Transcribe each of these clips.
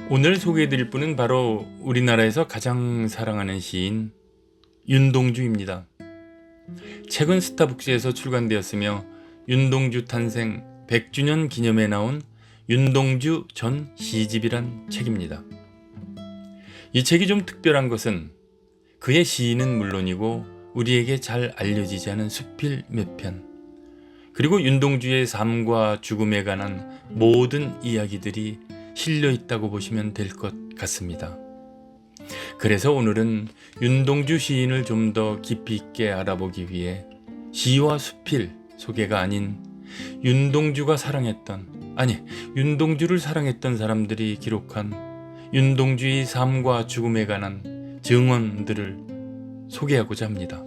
오늘 소개해드릴 분은 바로 우리나라에서 가장 사랑하는 시인 윤동주입니다. 최근 스타북스에서 출간되었으며 윤동주 탄생 100주년 기념에 나온 윤동주 전 시집이란 책입니다. 이 책이 좀 특별한 것은 그의 시인은 물론이고 우리에게 잘 알려지지 않은 수필 몇 편, 그리고 윤동주의 삶과 죽음에 관한 모든 이야기들이 실려 있다고 보시면 될 것 같습니다. 그래서 오늘은 윤동주 시인을 좀 더 깊이 있게 알아보기 위해 시와 수필 소개가 아닌 윤동주가 사랑했던, 아니 윤동주를 사랑했던 사람들이 기록한 윤동주의 삶과 죽음에 관한 증언들을 소개하고자 합니다.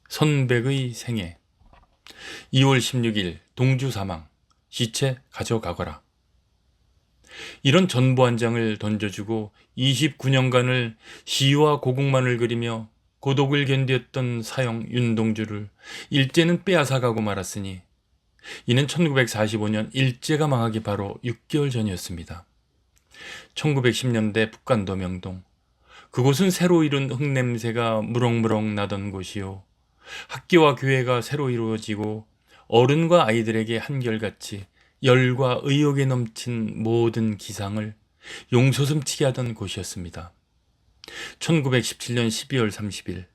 선백의 생애 2월 16일 동주 사망, 시체 가져가거라. 이런 전보 한 장을 던져주고 29년간을 시와 고국만을 그리며 고독을 견디었던 사형 윤동주를 일제는 빼앗아가고 말았으니 이는 1945년 일제가 망하기 바로 6개월 전이었습니다. 1910년대 북간도 명동, 그곳은 새로 이룬 흙냄새가 무럭무럭 나던 곳이요, 학교와 교회가 새로 이루어지고 어른과 아이들에게 한결같이 열과 의욕에 넘친 모든 기상을 용솟음치게 하던 곳이었습니다. 1917년 12월 30일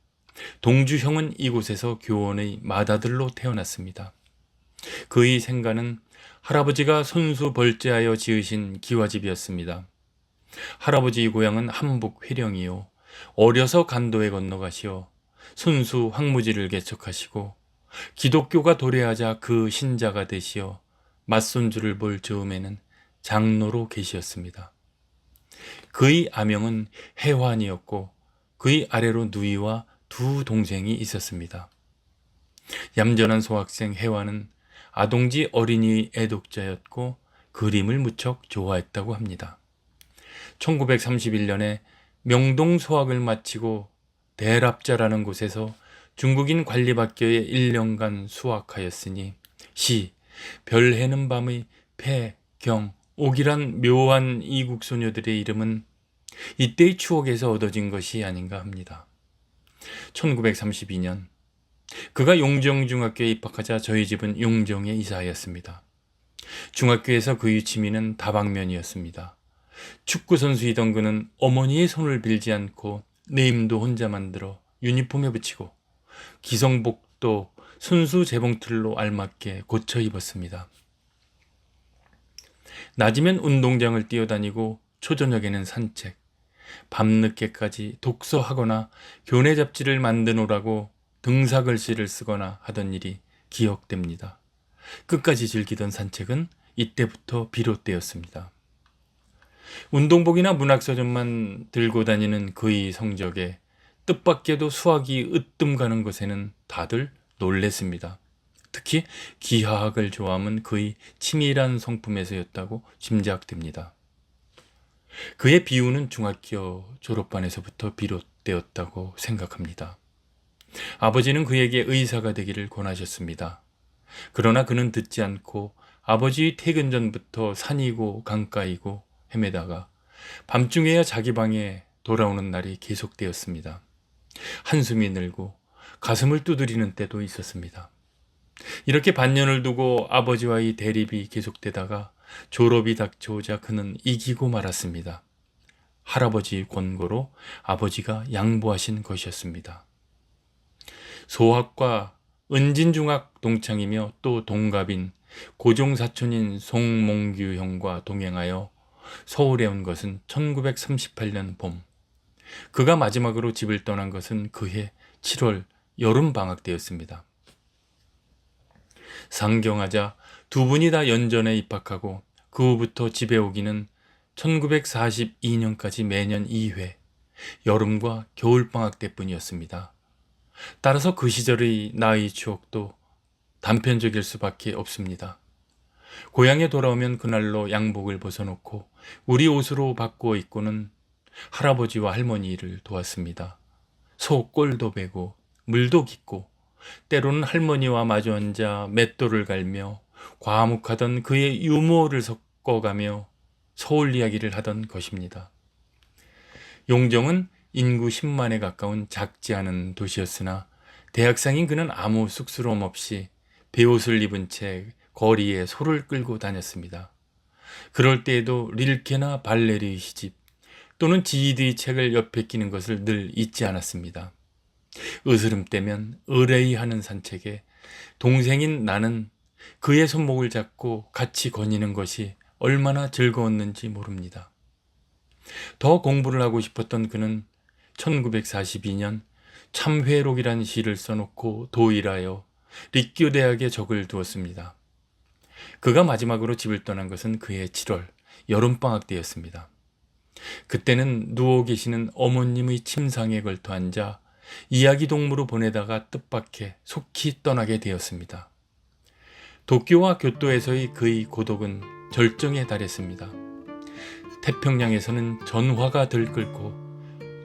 동주형은 이곳에서 교원의 맏아들로 태어났습니다. 그의 생가는 할아버지가 손수 벌제하여 지으신 기와집이었습니다. 할아버지의 고향은 함북 회령이요, 어려서 간도에 건너가시어 손수 황무지를 개척하시고 기독교가 도래하자 그 신자가 되시어 맞손주를 볼 즈음에는 장로로 계시었습니다. 그의 아명은 해환이었고 그의 아래로 누이와 두 동생이 있었습니다. 얌전한 소학생 해환은 아동지 어린이 애독자였고 그림을 무척 좋아했다고 합니다. 1931년에 명동 소학을 마치고 대랍자라는 곳에서 중국인 관리학교에 1년간 수학하였으니 시, 별 해는 밤의 폐, 경, 옥이란 묘한 이국 소녀들의 이름은 이때의 추억에서 얻어진 것이 아닌가 합니다. 1932년 그가 용정중학교에 입학하자 저희 집은 용정에 이사하였습니다. 중학교에서 그의 취미는 다방면이었습니다. 축구선수이던 그는 어머니의 손을 빌지 않고 네임도 혼자 만들어 유니폼에 붙이고 기성복도 순수 재봉틀로 알맞게 고쳐 입었습니다. 낮이면 운동장을 뛰어다니고 초저녁에는 산책, 밤늦게까지 독서하거나 교내 잡지를 만드노라고 등사글씨를 쓰거나 하던 일이 기억됩니다. 끝까지 즐기던 산책은 이때부터 비롯되었습니다. 운동복이나 문학서점만 들고 다니는 그의 성적에 뜻밖에도 수학이 으뜸 가는 것에는 다들 놀랬습니다. 특히 기하학을 좋아함은 그의 치밀한 성품에서였다고 짐작됩니다. 그의 비유는 중학교 졸업반에서부터 비롯되었다고 생각합니다. 아버지는 그에게 의사가 되기를 권하셨습니다. 그러나 그는 듣지 않고 아버지의 퇴근 전부터 산이고 강가이고 헤매다가 밤중에야 자기 방에 돌아오는 날이 계속되었습니다. 한숨이 늘고 가슴을 두드리는 때도 있었습니다. 이렇게 반년을 두고 아버지와의 대립이 계속되다가 졸업이 닥쳐오자 그는 이기고 말았습니다. 할아버지의 권고로 아버지가 양보하신 것이었습니다. 소학과 은진중학 동창이며 또 동갑인 고종사촌인 송몽규 형과 동행하여 서울에 온 것은 1938년 봄, 그가 마지막으로 집을 떠난 것은 그해 7월 여름방학 때였습니다. 상경하자 두 분이 다 연전에 입학하고 그 후부터 집에 오기는 1942년까지 매년 2회, 여름과 겨울방학 때뿐이었습니다. 따라서 그 시절의 나의 추억도 단편적일 수밖에 없습니다. 고향에 돌아오면 그날로 양복을 벗어놓고 우리 옷으로 바꾸어 입고는 할아버지와 할머니 일을 도왔습니다. 소 꼴도 베고 물도 깃고 때로는 할머니와 마주 앉아 맷돌을 갈며 과묵하던 그의 유머를 섞고 꺾어가며 서울 이야기를 하던 것입니다. 용정은 인구 10만에 가까운 작지 않은 도시였으나 대학생인 그는 아무 쑥스러움 없이 베옷을 입은 채 거리에 소를 끌고 다녔습니다. 그럴 때에도 릴케나 발레리의 시집 또는 지이드의 책을 옆에 끼는 것을 늘 잊지 않았습니다. 으스름 때면 의뢰이하는 산책에 동생인 나는 그의 손목을 잡고 같이 거니는 것이 얼마나 즐거웠는지 모릅니다. 더 공부를 하고 싶었던 그는 1942년 참회록이란 시를 써놓고 도일하여 립교 대학에 적을 두었습니다. 그가 마지막으로 집을 떠난 것은 그해 7월 여름방학 때였습니다. 그때는 누워 계시는 어머님의 침상에 걸터 앉아 이야기 동무로 보내다가 뜻밖의 속히 떠나게 되었습니다. 도쿄와 교토에서의 그의 고독은 절정에 달했습니다. 태평양에서는 전화가 들끓고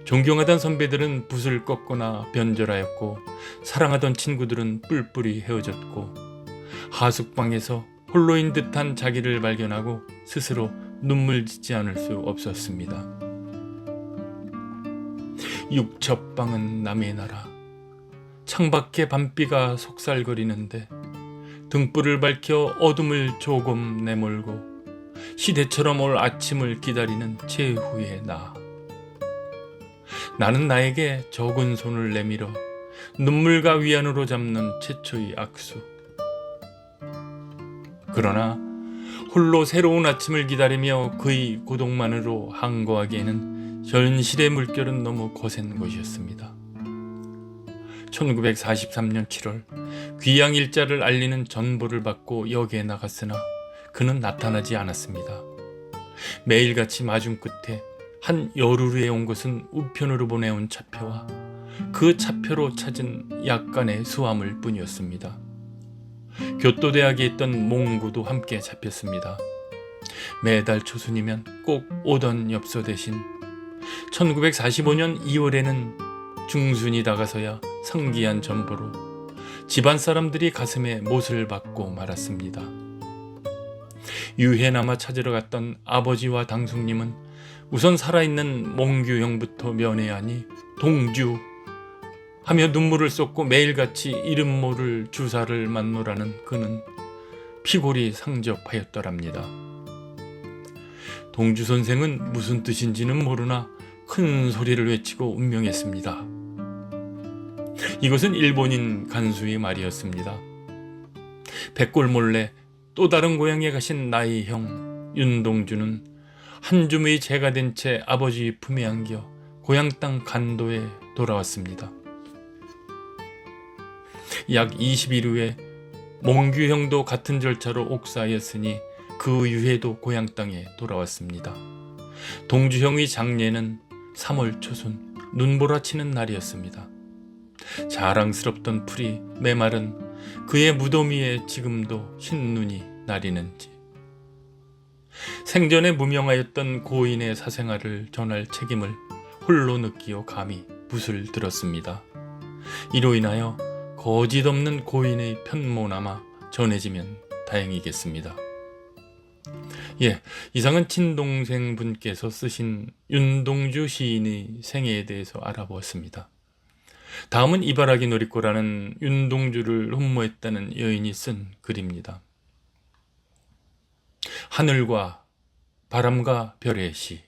존경하던 선배들은 붓을 꺾거나 변절하였고 사랑하던 친구들은 뿔뿔이 헤어졌고 하숙방에서 홀로인 듯한 자기를 발견하고 스스로 눈물 짓지 않을 수 없었습니다. 육첩방은 남의 나라. 창밖에 밤비가 속살거리는데 등불을 밝혀 어둠을 조금 내몰고 시대처럼 올 아침을 기다리는 최후의 나. 나는 나에게 적은 손을 내밀어 눈물과 위안으로 잡는 최초의 악수. 그러나 홀로 새로운 아침을 기다리며 그의 고독만으로 항거하기에는 현실의 물결은 너무 거센 것이었습니다. 1943년 7월 귀양 일자를 알리는 전보를 받고 역에 나갔으나 그는 나타나지 않았습니다. 매일같이 마중 끝에 한 여루루에 온 것은 우편으로 보내온 차표와 그 차표로 찾은 약간의 수화물 뿐이었습니다. 교토대학에 있던 몽구도 함께 잡혔습니다. 매달 초순이면 꼭 오던 엽서 대신 1945년 2월에는 중순이 다가서야 성기한 전보로 집안 사람들이 가슴에 못을 박고 말았습니다. 유해남아 찾으러 갔던 아버지와 당숙님은 우선 살아있는 몽규 형부터 면회하니 동주 하며 눈물을 쏟고 매일같이 이름 모를 주사를 맞노라는 그는 피골이 상접하였더랍니다. 동주 선생은 무슨 뜻인지는 모르나 큰 소리를 외치고 운명했습니다. 이것은 일본인 간수의 말이었습니다. 백골 몰래 또 다른 고향에 가신 나의 형 윤동주는 한 줌의 재가 된 채 아버지 품에 안겨 고향 땅 간도에 돌아왔습니다. 약 20일 후에 몽규 형도 같은 절차로 옥사였으니 그 유해도 고향 땅에 돌아왔습니다. 동주 형의 장례는 3월 초순 눈보라치는 날이었습니다. 자랑스럽던 풀이 메마른 그의 무덤 위에 지금도 흰눈이 나리는지 생전에 무명하였던 고인의 사생활을 전할 책임을 홀로 느끼어 감히 붓을 들었습니다. 이로 인하여 거짓 없는 고인의 편모나마 전해지면 다행이겠습니다. 이상은 친동생 분께서 쓰신 윤동주 시인의 생애에 대해서 알아보았습니다. 다음은 이바라기 노리코라는 윤동주를 흠모했다는 여인이 쓴 글입니다. 하늘과 바람과 별의 시.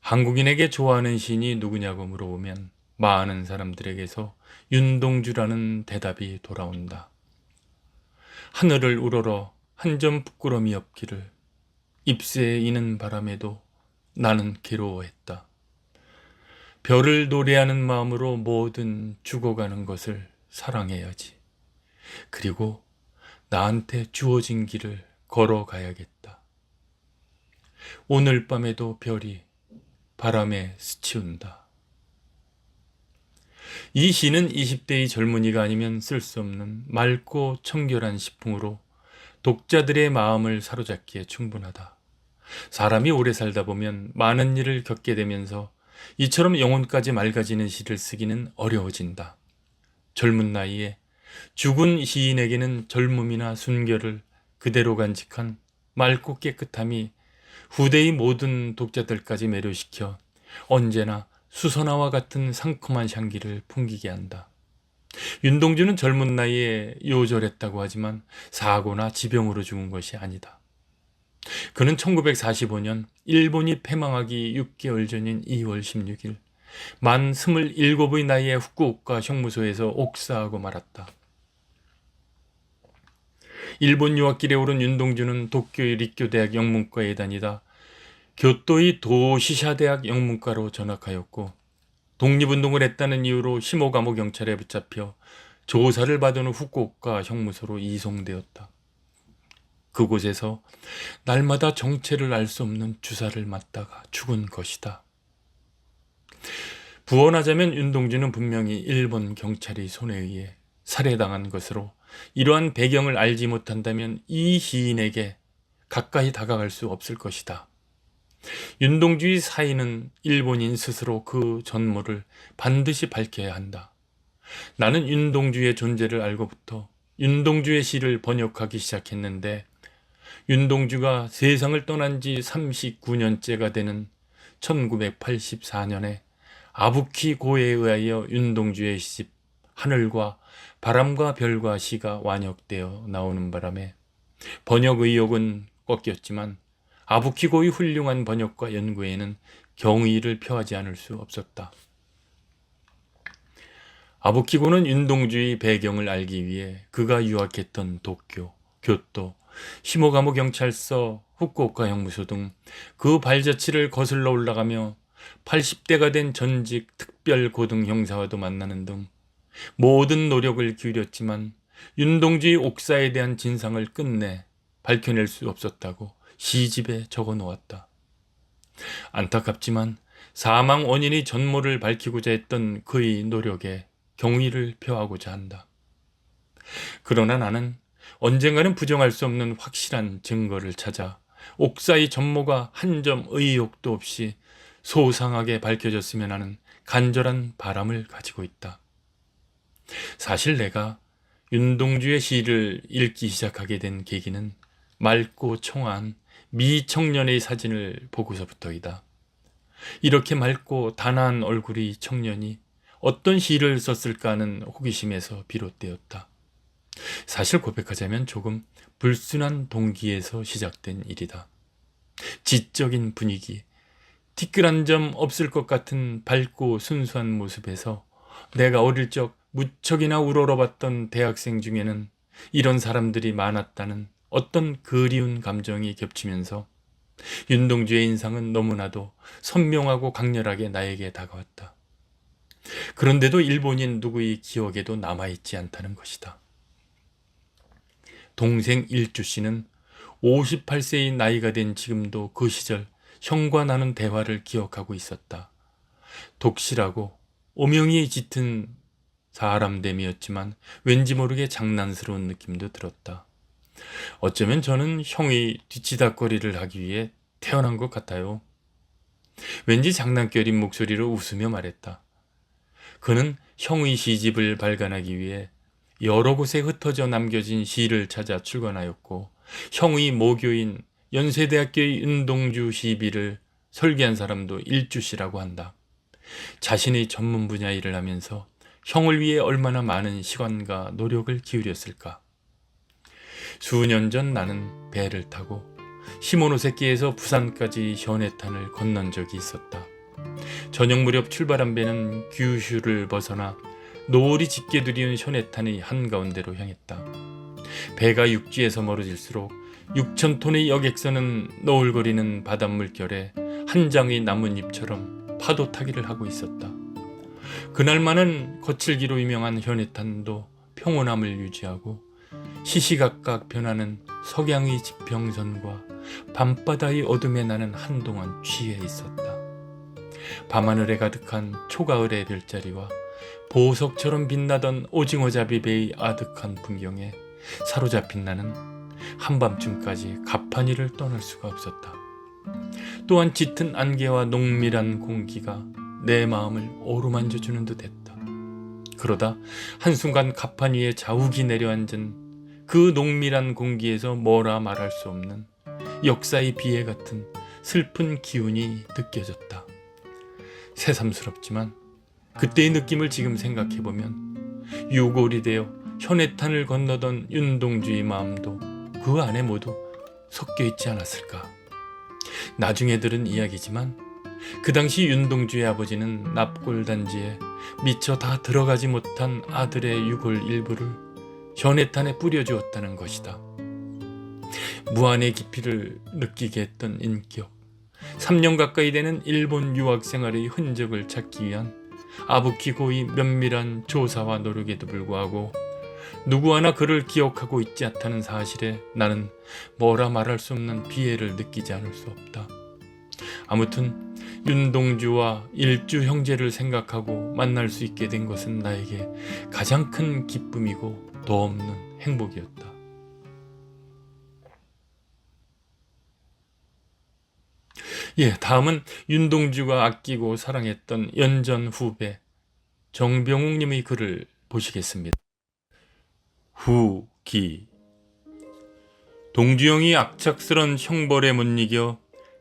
한국인에게 좋아하는 시인이 누구냐고 물어보면 많은 사람들에게서 윤동주라는 대답이 돌아온다. 하늘을 우러러 한 점 부끄러움이 없기를 잎새에 이는 바람에도 나는 괴로워했다. 별을 노래하는 마음으로 뭐든 죽어가는 것을 사랑해야지. 그리고 나한테 주어진 길을 걸어가야겠다. 오늘 밤에도 별이 바람에 스치운다. 이 시는 20대의 젊은이가 아니면 쓸 수 없는 맑고 청결한 시풍으로 독자들의 마음을 사로잡기에 충분하다. 사람이 오래 살다 보면 많은 일을 겪게 되면서 이처럼 영혼까지 맑아지는 시를 쓰기는 어려워진다. 젊은 나이에 죽은 시인에게는 젊음이나 순결을 그대로 간직한 맑고 깨끗함이 후대의 모든 독자들까지 매료시켜 언제나 수선화와 같은 상큼한 향기를 풍기게 한다. 윤동주는 젊은 나이에 요절했다고 하지만 사고나 지병으로 죽은 것이 아니다. 그는 1945년 일본이 패망하기 6개월 전인 2월 16일 만 27의 나이에 후쿠오카 형무소에서 옥사하고 말았다. 일본 유학길에 오른 윤동주는 도쿄의 립교대학 영문과에 다니다 교토의 도시샤대학 영문과로 전학하였고 독립운동을 했다는 이유로 시모가모 경찰에 붙잡혀 조사를 받은 후 후쿠오카 형무소로 이송되었다. 그곳에서 날마다 정체를 알 수 없는 주사를 맞다가 죽은 것이다. 부언하자면 윤동주는 분명히 일본 경찰의 손에 의해 살해당한 것으로 이러한 배경을 알지 못한다면 이 시인에게 가까이 다가갈 수 없을 것이다. 윤동주의 사인은 일본인 스스로 그 전모를 반드시 밝혀야 한다. 나는 윤동주의 존재를 알고부터 윤동주의 시를 번역하기 시작했는데 윤동주가 세상을 떠난 지 39년째가 되는 1984년에 아부키 고에 의하여 윤동주의 시집 하늘과 바람과 별과 시가 완역되어 나오는 바람에 번역 의욕은 꺾였지만 아부키 고의 훌륭한 번역과 연구에는 경의를 표하지 않을 수 없었다. 아부키 고는 윤동주의 배경을 알기 위해 그가 유학했던 도쿄, 교토, 시모가모 경찰서, 후쿠오카 형무소 등 그 발자취를 거슬러 올라가며 80대가 된 전직 특별 고등 형사와도 만나는 등 모든 노력을 기울였지만 윤동주의 옥사에 대한 진상을 끝내 밝혀낼 수 없었다고 시집에 적어 놓았다. 안타깝지만 사망 원인의 전모를 밝히고자 했던 그의 노력에 경의를 표하고자 한다. 그러나 나는 언젠가는 부정할 수 없는 확실한 증거를 찾아 옥사의 전모가 한 점 의혹도 없이 소상하게 밝혀졌으면 하는 간절한 바람을 가지고 있다. 사실 내가 윤동주의 시를 읽기 시작하게 된 계기는 맑고 청아한 미청년의 사진을 보고서부터이다. 이렇게 맑고 단아한 얼굴의 청년이 어떤 시를 썼을까 하는 호기심에서 비롯되었다. 사실 고백하자면 조금 불순한 동기에서 시작된 일이다. 지적인 분위기, 티끌 한 점 없을 것 같은 밝고 순수한 모습에서 내가 어릴 적 무척이나 우러러봤던 대학생 중에는 이런 사람들이 많았다는 어떤 그리운 감정이 겹치면서 윤동주의 인상은 너무나도 선명하고 강렬하게 나에게 다가왔다. 그런데도 일본인 누구의 기억에도 남아있지 않다는 것이다. 동생 일주 씨는 58세의 나이가 된 지금도 그 시절 형과 나눈 대화를 기억하고 있었다. 독실하고 오명이 짙은 사람됨이었지만 왠지 모르게 장난스러운 느낌도 들었다. 어쩌면 저는 형의 뒤치다꺼리를 하기 위해 태어난 것 같아요. 왠지 장난결인 목소리로 웃으며 말했다. 그는 형의 시집을 발간하기 위해 여러 곳에 흩어져 남겨진 시를 찾아 출간하였고 형의 모교인 연세대학교의 윤동주 시비를 설계한 사람도 일주씨라고 한다. 자신의 전문 분야 일을 하면서 형을 위해 얼마나 많은 시간과 노력을 기울였을까. 수년 전 나는 배를 타고 시모노세키에서 부산까지 현해탄을 건넌 적이 있었다. 저녁 무렵 출발한 배는 규슈를 벗어나 노을이 짙게 들이운 현해탄의 한가운데로 향했다. 배가 육지에서 멀어질수록 6,000톤의 여객선은 너울거리는 바닷물결에 한 장의 나뭇잎처럼 파도 타기를 하고 있었다. 그날만은 거칠기로 유명한 현해탄도 평온함을 유지하고 시시각각 변하는 석양의 지평선과 밤바다의 어둠에 나는 한동안 취해 있었다. 밤하늘에 가득한 초가을의 별자리와 보석처럼 빛나던 오징어잡이 배의 아득한 풍경에 사로잡힌 나는 한밤중까지 가판위를 떠날 수가 없었다. 또한 짙은 안개와 농밀한 공기가 내 마음을 어루만져주는 듯 했다. 그러다 한순간 가판 위에 자욱이 내려앉은 그 농밀한 공기에서 뭐라 말할 수 없는 역사의 비애 같은 슬픈 기운이 느껴졌다. 새삼스럽지만 그때의 느낌을 지금 생각해보면 유골이 되어 현해탄을 건너던 윤동주의 마음도 그 안에 모두 섞여 있지 않았을까. 나중에 들은 이야기지만 그 당시 윤동주의 아버지는 납골단지에 미처 다 들어가지 못한 아들의 유골 일부를 현해탄에 뿌려주었다는 것이다. 무한의 깊이를 느끼게 했던 인격, 3년 가까이 되는 일본 유학 생활의 흔적을 찾기 위한 아부키 고의 면밀한 조사와 노력에도 불구하고 누구 하나 그를 기억하고 있지 않다는 사실에 나는 뭐라 말할 수 없는 비애를 느끼지 않을 수 없다. 아무튼 윤동주와 일주 형제를 생각하고 만날 수 있게 된 것은 나에게 가장 큰 기쁨이고 더 없는 행복이었다. 다음은 윤동주가 아끼고 사랑했던 연전 후배 정병욱님의 글을 보시겠습니다. 후기. 동주영이 악착스런 형벌에 못 이겨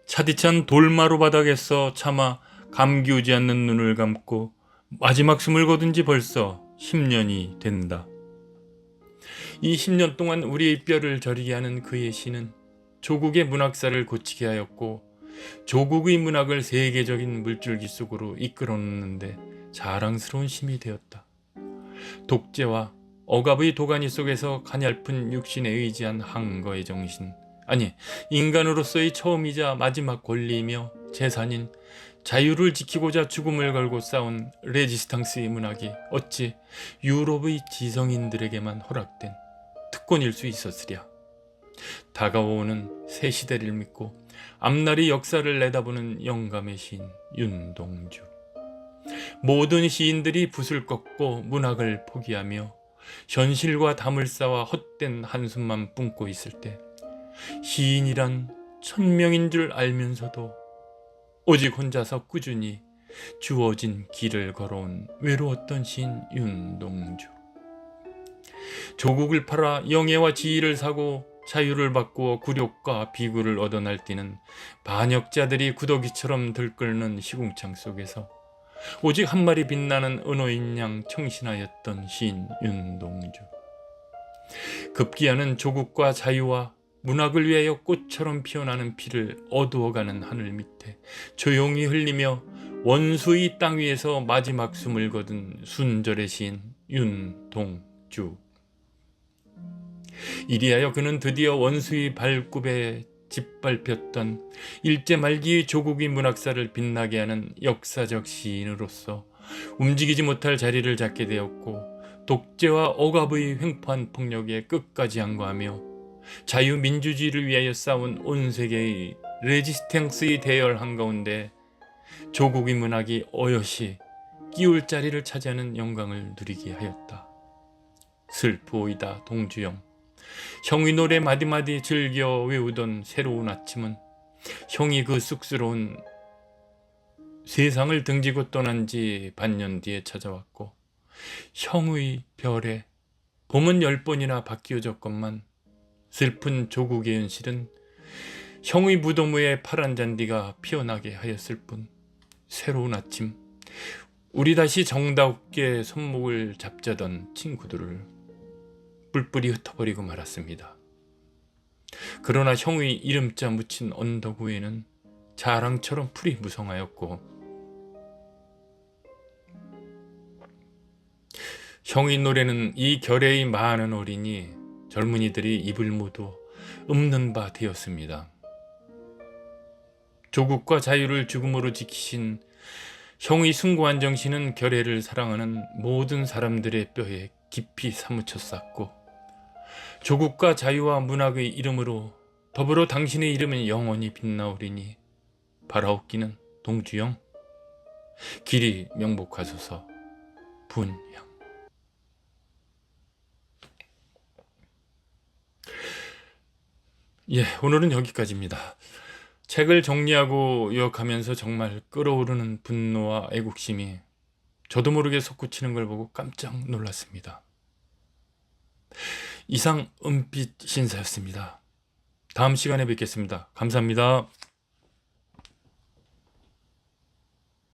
차디찬 돌마루 바닥에서 차마 감기우지 않는 눈을 감고 마지막 숨을 거둔 지 벌써 10년이 된다. 이 10년 동안 우리의 뼈를 저리게 하는 그의 시는 조국의 문학사를 고치게 하였고 조국의 문학을 세계적인 물줄기 속으로 이끌어놓는데 자랑스러운 힘이 되었다. 독재와 억압의 도가니 속에서 가냘픈 육신에 의지한 항거의 정신, 아니 인간으로서의 처음이자 마지막 권리이며 재산인 자유를 지키고자 죽음을 걸고 싸운 레지스탕스의 문학이 어찌 유럽의 지성인들에게만 허락된 특권일 수 있었으랴. 다가오는 새 시대를 믿고 앞날의 역사를 내다보는 영감의 시인 윤동주. 모든 시인들이 붓을 꺾고 문학을 포기하며 현실과 담을 쌓아 헛된 한숨만 뿜고 있을 때 시인이란 1000명인 줄 알면서도 오직 혼자서 꾸준히 주어진 길을 걸어온 외로웠던 시인 윤동주. 조국을 팔아 영예와 지위를 사고 자유를 바꾸어 굴욕과 비굴을 얻어 날뛰는 반역자들이 구더기처럼 들끓는 시궁창 속에서 오직 한 마리 빛나는 은호인 양 청신하였던 시인 윤동주. 급기야는 조국과 자유와 문학을 위하여 꽃처럼 피어나는 피를 어두워가는 하늘 밑에 조용히 흘리며 원수의 땅 위에서 마지막 숨을 거둔 순절의 시인 윤동주. 이리하여 그는 드디어 원수의 발굽에 짓밟혔던 일제 말기의 조국의 문학사를 빛나게 하는 역사적 시인으로서 움직이지 못할 자리를 잡게 되었고 독재와 억압의 횡포한 폭력에 끝까지 항거하며 자유민주주의를 위하여 싸운 온 세계의 레지스탕스의 대열 한가운데 조국의 문학이 어여시 끼울 자리를 차지하는 영광을 누리게 하였다. 슬프오이다 동주영. 형의 노래 마디마디 즐겨 외우던 새로운 아침은 형이 그 쑥스러운 세상을 등지고 떠난 지 반년 뒤에 찾아왔고 형의 별에 봄은 10번이나 바뀌어졌건만 슬픈 조국의 현실은 형의 무덤 위에 파란 잔디가 피어나게 하였을 뿐 새로운 아침 우리 다시 정다웁게 손목을 잡자던 친구들을 뿔뿔이 흩어버리고 말았습니다. 그러나 형의 이름자 묻힌 언덕 위에는 자랑처럼 풀이 무성하였고 형의 노래는 이 결의의 많은 어린이 젊은이들이 입을 모두 읊는 바 되었습니다. 조국과 자유를 죽음으로 지키신 형의 숭고한 정신은 결의를 사랑하는 모든 사람들의 뼈에 깊이 사무쳐 쌓고 조국과 자유와 문학의 이름으로 더불어 당신의 이름은 영원히 빛나오리니 바라옵기는 동주영 길이 명복하소서 분양. 오늘은 여기까지입니다. 책을 정리하고 요약하면서 정말 끓어오르는 분노와 애국심이 저도 모르게 솟구치는 걸 보고 깜짝 놀랐습니다. 이상 은빛 신사였습니다. 다음 시간에 뵙겠습니다. 감사합니다.